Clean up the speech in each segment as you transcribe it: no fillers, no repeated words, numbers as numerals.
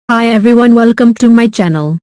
Hi everyone, welcome to my channel.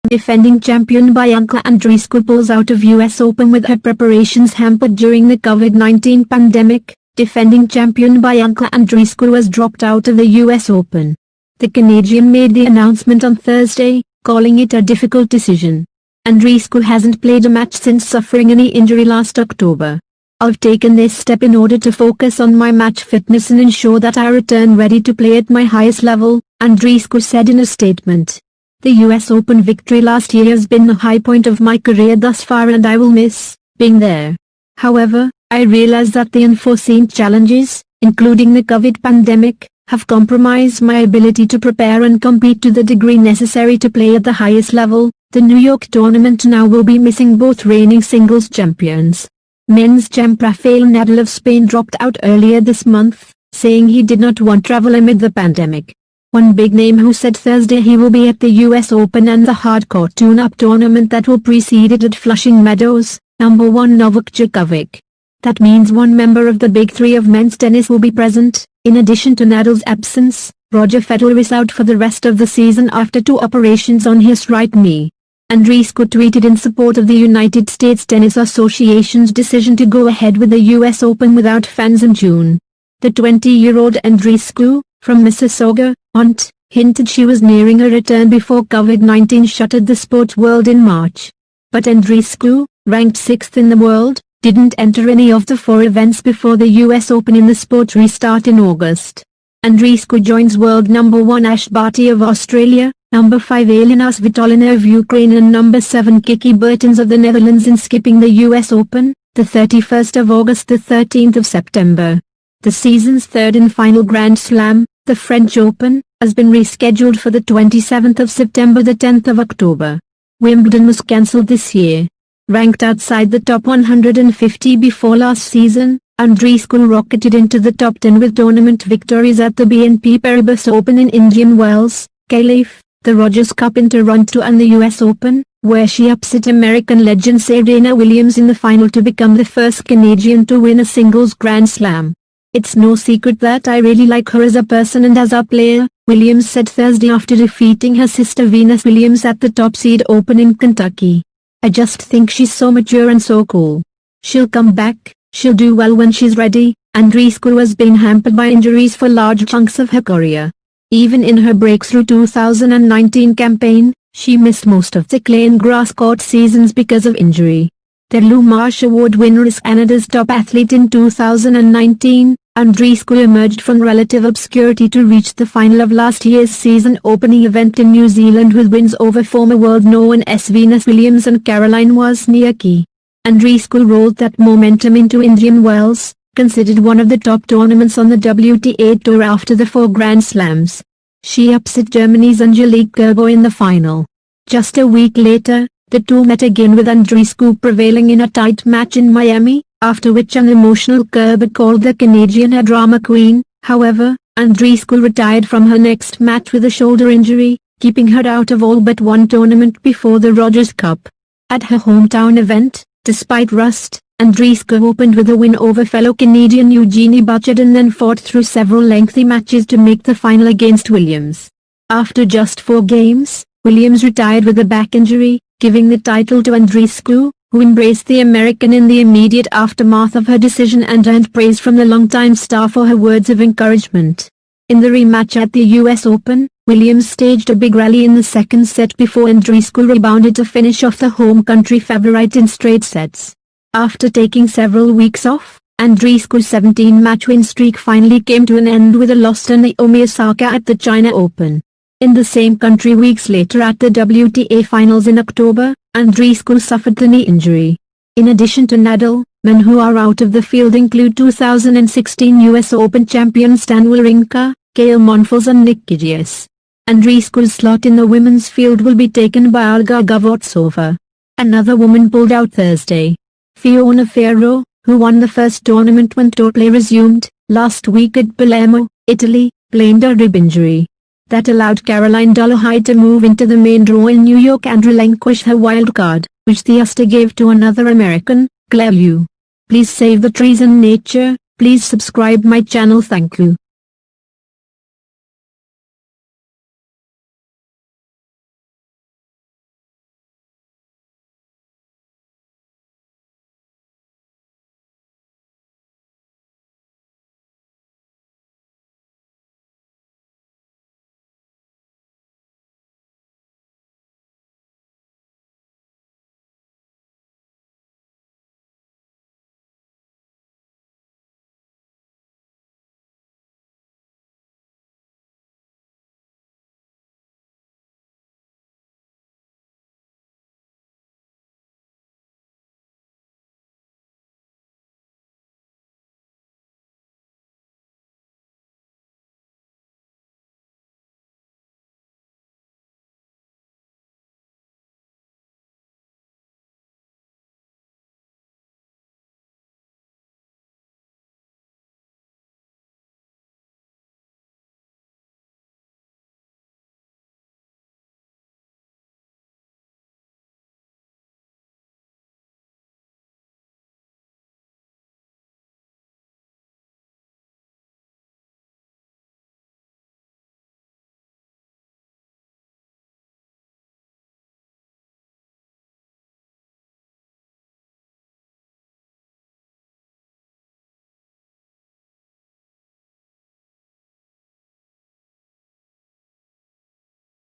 Defending champion Bianca Andreescu pulls out of US Open with her preparations hampered during the COVID-19 pandemic. Defending champion Bianca Andreescu has dropped out of the US Open. The Canadian made the announcement on Thursday, calling it a difficult decision. Andreescu hasn't played a match since suffering a knee injury last October. I've taken this step in order to focus on my match fitness and ensure that I return ready to play at my highest level, Andreescu said in a statement. The US Open victory last year has been the high point of my career thus far and I will miss being there. However, I realize that the unforeseen challenges, including the COVID pandemic, have compromised my ability to prepare and compete to the degree necessary to play at the highest level. The New York tournament now will be missing both reigning singles champions. Men's champ Rafael Nadal of Spain dropped out earlier this month, saying he did not want travel amid the pandemic. One big name who said Thursday he will be at the US Open and the hardcore tune-up tournament that will precede it at Flushing Meadows, number 1 Novak Djokovic. That means one member of the big three of men's tennis will be present. In addition to Nadal's absence, Roger Federer is out for the rest of the season after 2 operations on his right knee. Andreescu tweeted in support of the United States Tennis Association's decision to go ahead with the US Open without fans in June. The 20-year-old Andreescu, from Mississauga, Ont, hinted she was nearing a return before COVID-19 shuttered the sports world in March. But Andreescu, ranked 6th in the world, didn't enter any of the 4 events before the US Open in the sport restart in August. Andreescu joins world number 1 Ash Barty of Australia, number 5 Elina Svitolina of Ukraine and number 7 Kiki Bertens of the Netherlands in skipping the US Open, the 31st of August to 13th of September. The season's third and final Grand Slam, the French Open, has been rescheduled for the 27th of September to 10th of October. Wimbledon was cancelled this year. Ranked outside the top 150 before last season, Andreescu rocketed into the top 10 with tournament victories at the BNP Paribas Open in Indian Wells, Calais, the Rogers Cup in Toronto and the US Open, where she upset American legend Serena Williams in the final to become the first Canadian to win a singles Grand Slam. "It's no secret that I really like her as a person and as a player," Williams said Thursday after defeating her sister Venus Williams at the Top Seed Open in Kentucky. "I just think she's so mature and so cool. She'll come back, she'll do well when she's ready." Andreescu has been hampered by injuries for large chunks of her career. Even in her breakthrough 2019 campaign, she missed most of the clay and grass court seasons because of injury. The Lou Marsh Award winner is Canada's top athlete in 2019. Andreescu emerged from relative obscurity to reach the final of last year's season-opening event in New Zealand with wins over former world no. 1 Venus Williams and Caroline Wozniacki. Andreescu rolled that momentum into Indian Wells, considered one of the top tournaments on the WTA Tour after the 4 Grand Slams. She upset Germany's Angelique Kerber in the final. Just a week later, the two met again with Andreescu prevailing in a tight match in Miami, after which an emotional Kerber called the Canadian a drama queen. However, Andreescu retired from her next match with a shoulder injury, keeping her out of all but one tournament before the Rogers Cup. At her hometown event, despite rust, Andreescu opened with a win over fellow Canadian Eugenie Bouchard and then fought through several lengthy matches to make the final against Williams. After just 4 games, Williams retired with a back injury, giving the title to Andreescu, who embraced the American in the immediate aftermath of her decision and earned praise from the longtime star for her words of encouragement. In the rematch at the US Open, Williams staged a big rally in the second set before Andreescu rebounded to finish off the home country favorite in straight sets. After taking several weeks off, Andreescu's 17-match win streak finally came to an end with a loss to Naomi Osaka at the China Open. In the same country weeks later at the WTA Finals in October, Andreescu suffered the knee injury. In addition to Nadal, men who are out of the field include 2016 US Open champion Stan Wawrinka, Gael Monfils and Nick Kyrgios. Andreescu's slot in the women's field will be taken by Olga Gavrotsova. Another woman pulled out Thursday. Fiona Ferro, who won the first tournament when tour play resumed, last week at Palermo, Italy, blamed a rib injury. That allowed Caroline Dolehide to move into the main draw in New York and relinquish her wild card, which the Uster gave to another American, Claire Liu. Please save the trees and nature, please subscribe my channel, thank you.